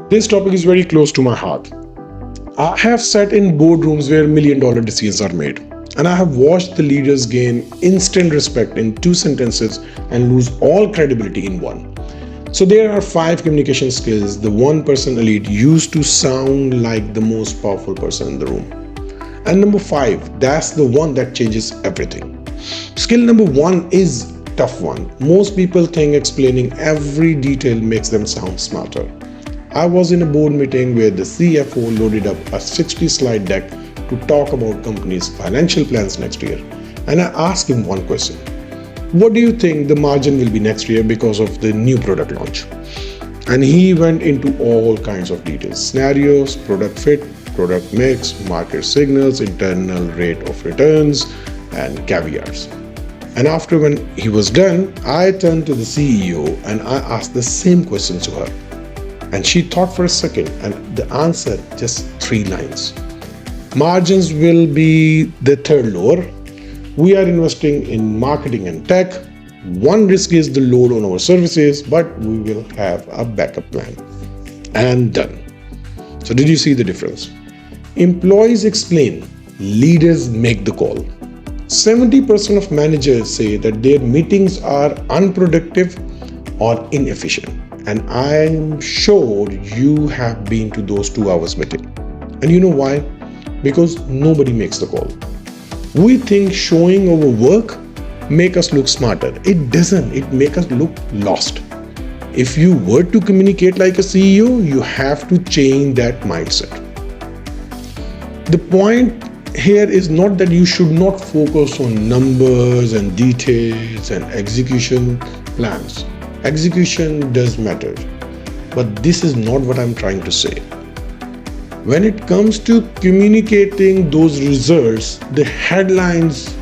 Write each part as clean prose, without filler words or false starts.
This topic is very close to my heart. I have sat in boardrooms where $1 million decisions are made, and I have watched the leaders gain instant respect in 2 sentences and lose all credibility in one. So, there are 5 communication skills the one person elite used to sound like the most powerful person in the room. And number 5, that's the one that changes everything. Skill number 1 is tough one. Most people think explaining every detail makes them sound smarter. I was in a board meeting where the CFO loaded up a 60-slide deck to talk about company's financial plans next year. And I asked him one question. What do you think the margin will be next year because of the new product launch? And he went into all kinds of details: scenarios, product fit, product mix, market signals, internal rate of returns, and caveats. And after when he was done, I turned to the CEO and I asked the same question to her. And she thought for a second, and the answer just 3 lines. Margins will be the third lower. We are investing in marketing and tech. One risk is the load on our services, but we will have a backup plan. And done. So, did you see the difference? Employees explain, leaders make the call. 70% of managers say that their meetings are unproductive or inefficient. And I'm sure you have been to those 2 hours meeting. And you know why? Because nobody makes the call. We think showing our work make us look smarter. It doesn't. It make us look lost. If you were to communicate like a CEO, you have to change that mindset. The point here is not that you should not focus on numbers and details and execution plans. Execution does matter, but this is not what I'm trying to say. When it comes to communicating those results, the headlines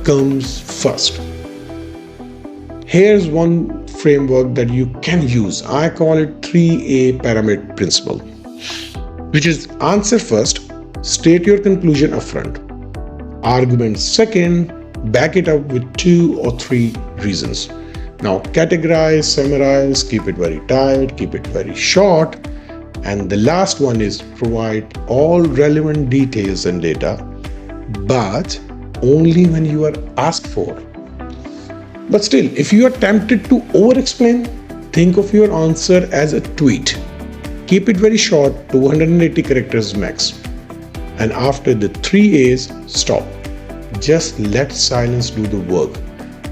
comes first. Here's one framework that you can use. I call it 3A pyramid principle, which is answer first, state your conclusion upfront, argument second, back it up with 2 or 3 reasons. Now categorize, summarize, keep it very tight, keep it very short. And the last one is provide all relevant details and data, but only when you are asked for. But still, if you are tempted to over-explain, think of your answer as a tweet. Keep it very short, 280 characters max. And after the 3 A's, stop. Just let silence do the work.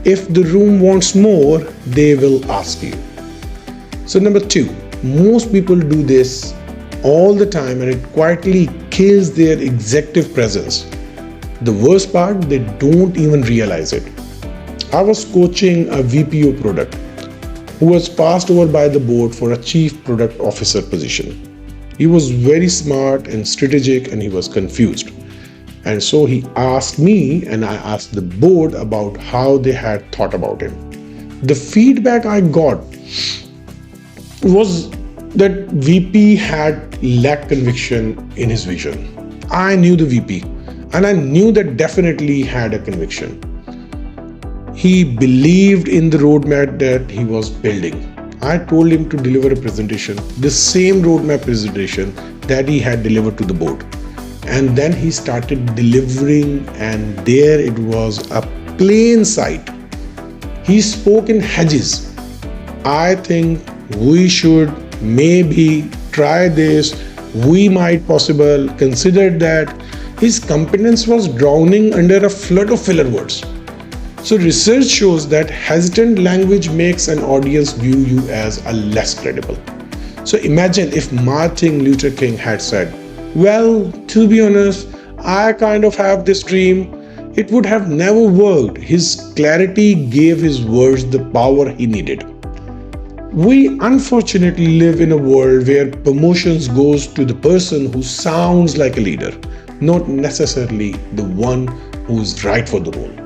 If the room wants more, they will ask you. So number 2, most people do this all the time and it quietly kills their executive presence. The worst part, they don't even realize it. I was coaching a VPO product who was passed over by the board for a chief product officer position. He was very smart and strategic and he was confused. And so he asked me and I asked the board about how they had thought about him. The feedback I got was that VP had lacked conviction in his vision. I knew the VP and I knew that definitely had a conviction. He believed in the roadmap that he was building. I told him to deliver a presentation, the same roadmap presentation that he had delivered to the board. And then he started delivering, and there it was a plain sight. He spoke in hedges. I think we should maybe try this. We might possibly consider that. His competence was drowning under a flood of filler words. So research shows that hesitant language makes an audience view you as a less credible. So imagine if Martin Luther King had said, well, to be honest, I kind of have this dream. It would have never worked. His clarity gave his words the power he needed. We unfortunately live in a world where promotions goes to the person who sounds like a leader, not necessarily the one who is right for the role.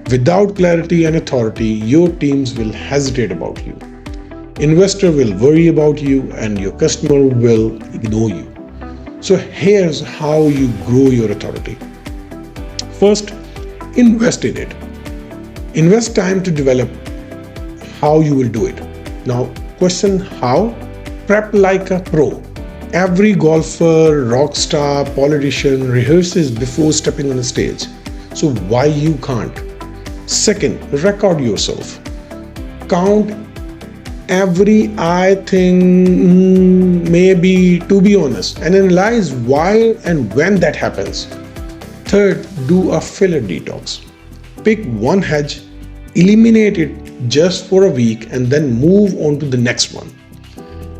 Without clarity and authority, your teams will hesitate about you. Investor will worry about you and your customer will ignore you. So here's how you grow your authority. First, invest in it. Invest time to develop how you will do it. Now, question how? Prep like a pro. Every golfer, rock star, politician rehearses before stepping on a stage. So why you can't? Second, record yourself. Count every I think, maybe, to be honest, and analyze why and when that happens. Third, do a filler detox. Pick one hedge, eliminate it just for a week, and then move on to the next one.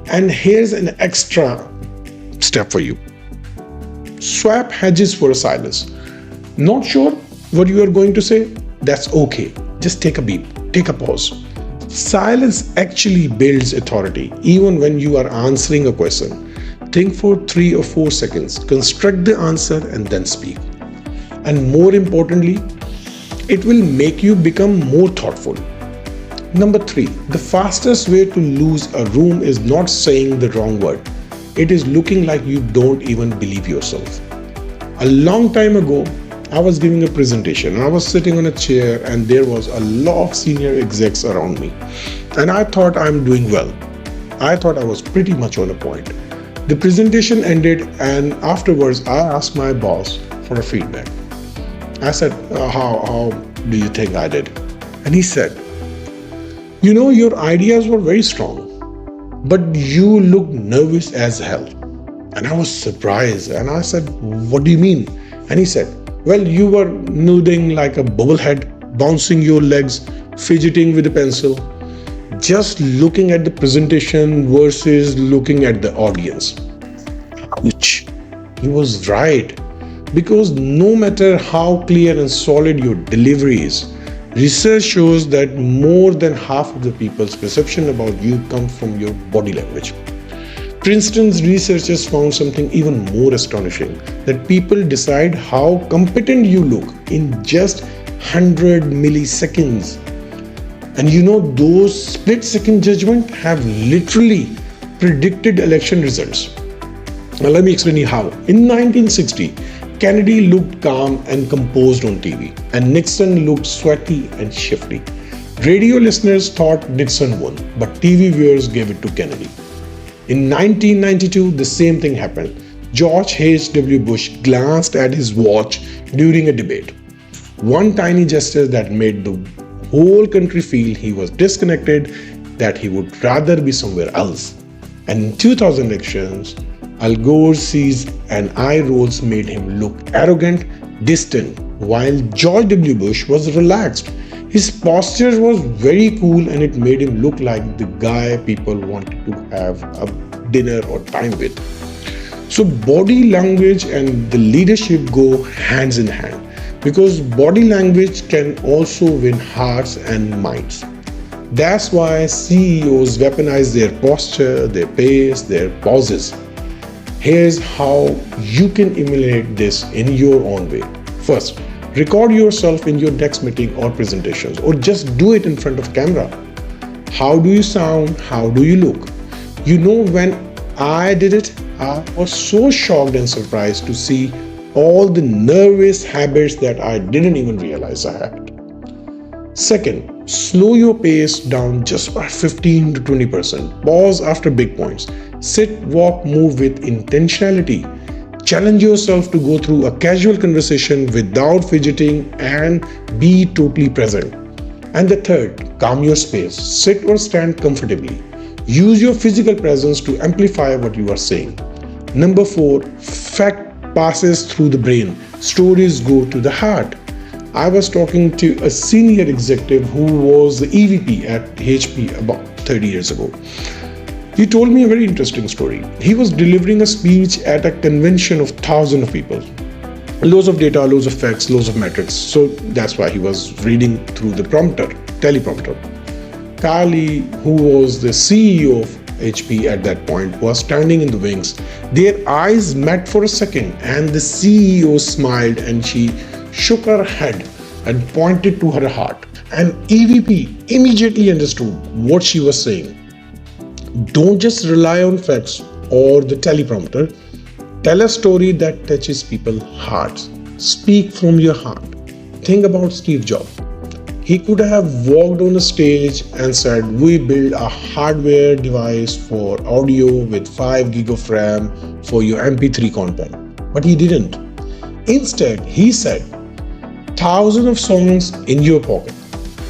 And here's an extra step for you: swap hedges for a silence. Not sure what you are going to say? That's okay. Just take a beat, take a pause. Silence actually builds authority even when you are answering a question. Think for 3 or 4 seconds, construct the answer, and then speak. And more importantly, it will make you become more thoughtful. Number 3, the fastest way to lose a room is not saying the wrong word. It is looking like you don't even believe yourself. A long time ago, I was giving a presentation. I was sitting on a chair and there was a lot of senior execs around me. And I thought I'm doing well. I thought I was pretty much on a point. The presentation ended and afterwards I asked my boss for a feedback. I said, how do you think I did? And he said, your ideas were very strong, but you look nervous as hell. And I was surprised and I said, what do you mean? And he said, well, you were nodding like a bobblehead, bouncing your legs, fidgeting with a pencil, just looking at the presentation versus looking at the audience. Ouch. He was right. Because no matter how clear and solid your delivery is, research shows that more than half of the people's perception about you come from your body language. Princeton's researchers found something even more astonishing, that people decide how competent you look in just 100 milliseconds. And those split-second judgments have literally predicted election results. Now let me explain you how. In 1960, Kennedy looked calm and composed on TV, and Nixon looked sweaty and shifty. Radio listeners thought Nixon won, but TV viewers gave it to Kennedy. In 1992, the same thing happened. George H.W. Bush glanced at his watch during a debate. One tiny gesture that made the whole country feel he was disconnected, that he would rather be somewhere else. And in 2000 elections, Al Gore's seas and eye rolls made him look arrogant, distant, while George W. Bush was relaxed. His posture was very cool and it made him look like the guy people wanted to have a dinner or time with. So body language and the leadership go hands in hand, because body language can also win hearts and minds. That's why CEOs weaponize their posture, their pace, their pauses. Here's how you can emulate this in your own way. First, record yourself in your next meeting or presentations, or just do it in front of camera. How do you sound? How do you look? When I did it, I was so shocked and surprised to see all the nervous habits that I didn't even realize I had. Second, slow your pace down just by 15 to 20%. Pause after big points. Sit, walk, move with intentionality. Challenge yourself to go through a casual conversation without fidgeting and be totally present. And the third, calm your space. Sit or stand comfortably. Use your physical presence to amplify what you are saying. Number 4, fact passes through the brain. Stories go to the heart. I was talking to a senior executive who was the EVP at HP about 30 years ago. He told me a very interesting story. He was delivering a speech at a convention of thousands of people. Loads of data, loads of facts, loads of metrics. So that's why he was reading through the teleprompter. Kali, who was the CEO of HP at that point, was standing in the wings. Their eyes met for a second and the CEO smiled and she shook her head and pointed to her heart. And EVP immediately understood what she was saying. Don't just rely on facts or the teleprompter. Tell a story that touches people's hearts. Speak from your heart. Think about Steve Jobs. He could have walked on a stage and said, "We build a hardware device for audio with 5 gig of RAM for your MP3 content." But he didn't. Instead, he said, "Thousands of songs in your pocket."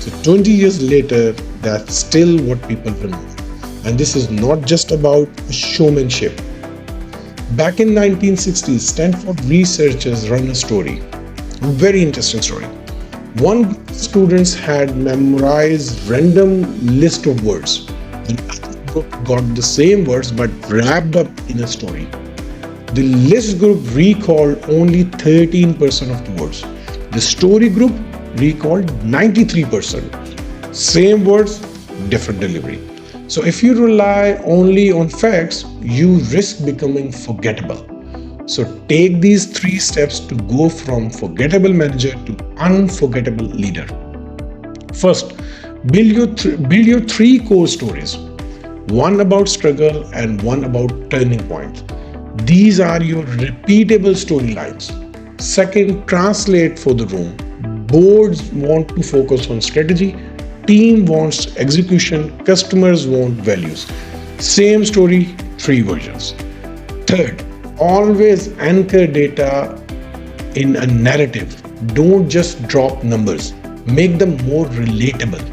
So 20 years later, that's still what people remember. And this is not just about showmanship. Back in 1960s, Stanford researchers run a story, a very interesting story. One group of students had memorized random list of words. The other group got the same words but wrapped up in a story. The list group recalled only 13% of the words. The story group recalled 93%. Same words, different delivery. So if you rely only on facts, you risk becoming forgettable. So take these 3 steps to go from forgettable manager to unforgettable leader. First, build your 3 core stories. One about struggle and one about turning point. These are your repeatable storylines. Second, translate for the room. Boards want to focus on strategy. Team wants execution. Customers want values. Same story, 3 versions. Third, always anchor data in a narrative. Don't just drop numbers. Make them more relatable.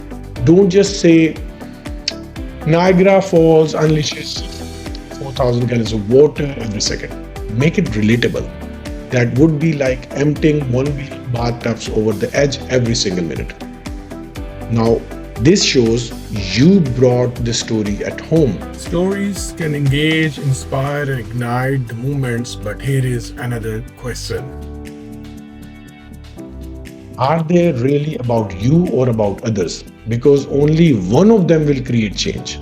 Don't just say Niagara Falls unleashes 4,000 gallons of water every second. Make it relatable. That would be like emptying 1 million bathtubs over the edge every single minute. Now, this shows you brought the story at home. Stories can engage, inspire, and ignite the movements, but here is another question. Are they really about you or about others? Because only one of them will create change.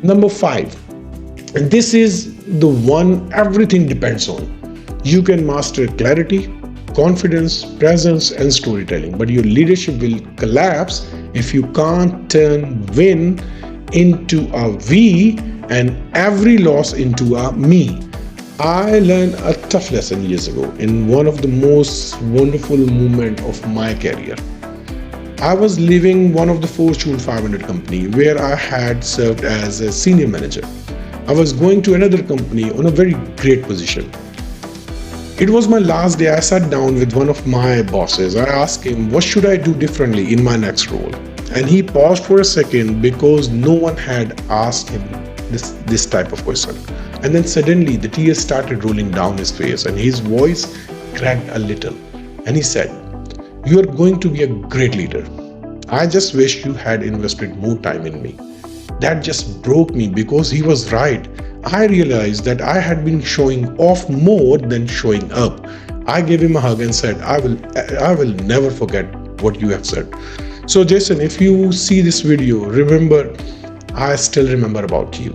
Number 5, and this is the one everything depends on. You can master clarity, confidence, presence, and storytelling, but your leadership will collapse if you can't turn win into a we and every loss into a me. I learned a tough lesson years ago in one of the most wonderful moments of my career. I was leaving one of the Fortune 500 company where I had served as a senior manager. I was going to another company on a very great position. It was my last day. I sat down with one of my bosses. I asked him, what should I do differently in my next role? And he paused for a second because no one had asked him this type of question. And then suddenly the tears started rolling down his face and his voice cracked a little. And he said, "You are going to be a great leader. I just wish you had invested more time in me." That just broke me because he was right. I realized that I had been showing off more than showing up. I gave him a hug and said, I will never forget what you have said. So Jason, if you see this video, remember, I still remember about you.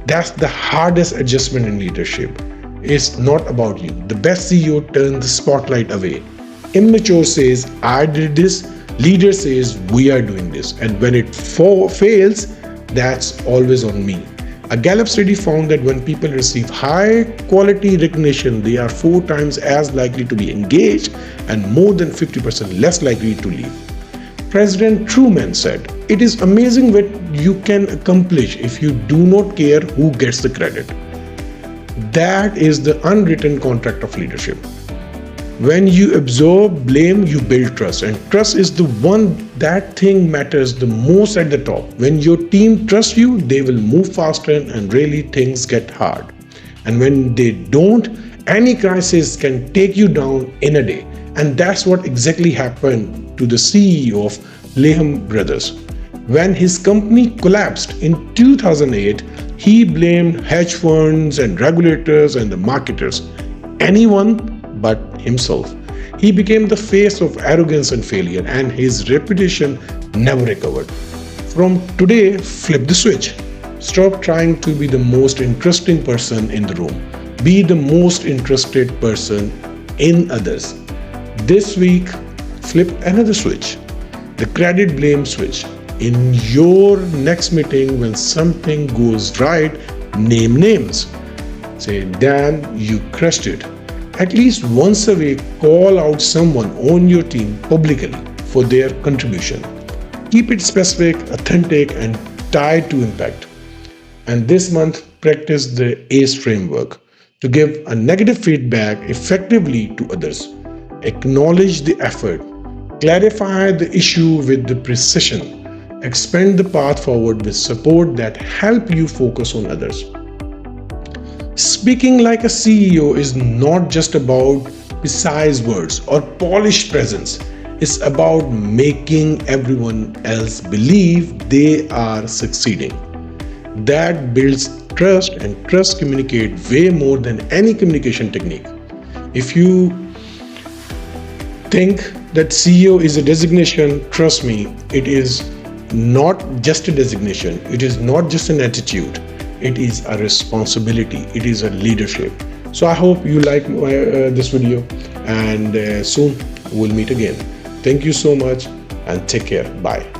That's the hardest adjustment in leadership. It's not about you. The best CEO turns the spotlight away. Immature says, I did this. Leader says, we are doing this. And when it fails, that's always on me. A Gallup study found that when people receive high quality recognition, they are 4 times as likely to be engaged and more than 50% less likely to leave. President Truman said, "It is amazing what you can accomplish if you do not care who gets the credit." That is the unwritten contract of leadership. When you absorb blame, you build trust, and trust is the that thing matters the most at the top. When your team trusts you, they will move faster and really things get hard. And when they don't, any crisis can take you down in a day. And that's what exactly happened to the CEO of Lehman Brothers. When his company collapsed in 2008, he blamed hedge funds and regulators and the marketers. Anyone but himself. He became the face of arrogance and failure, and his reputation never recovered. From today, flip the switch. Stop trying to be the most interesting person in the room. Be the most interested person in others. This week, flip another switch. The credit blame switch. In your next meeting, when something goes right, name names. Say, Dan, you crushed it. At least once a week, call out someone on your team publicly. for their contribution. Keep it specific, authentic, and tied to impact. And this month, practice the ACE framework to give a negative feedback effectively to others. Acknowledge the effort, clarify the issue with the precision, expand the path forward with support that help you focus on others. Speaking like a CEO is not just about precise words or polished presence. It's about making everyone else believe they are succeeding. That builds trust, and trust communicate way more than any communication technique. If you think that CEO is a designation, trust me, it is not just a designation, it is not just an attitude, it is a responsibility, it is a leadership. So I hope you like this video, and soon we'll meet again. Thank you so much and take care. Bye.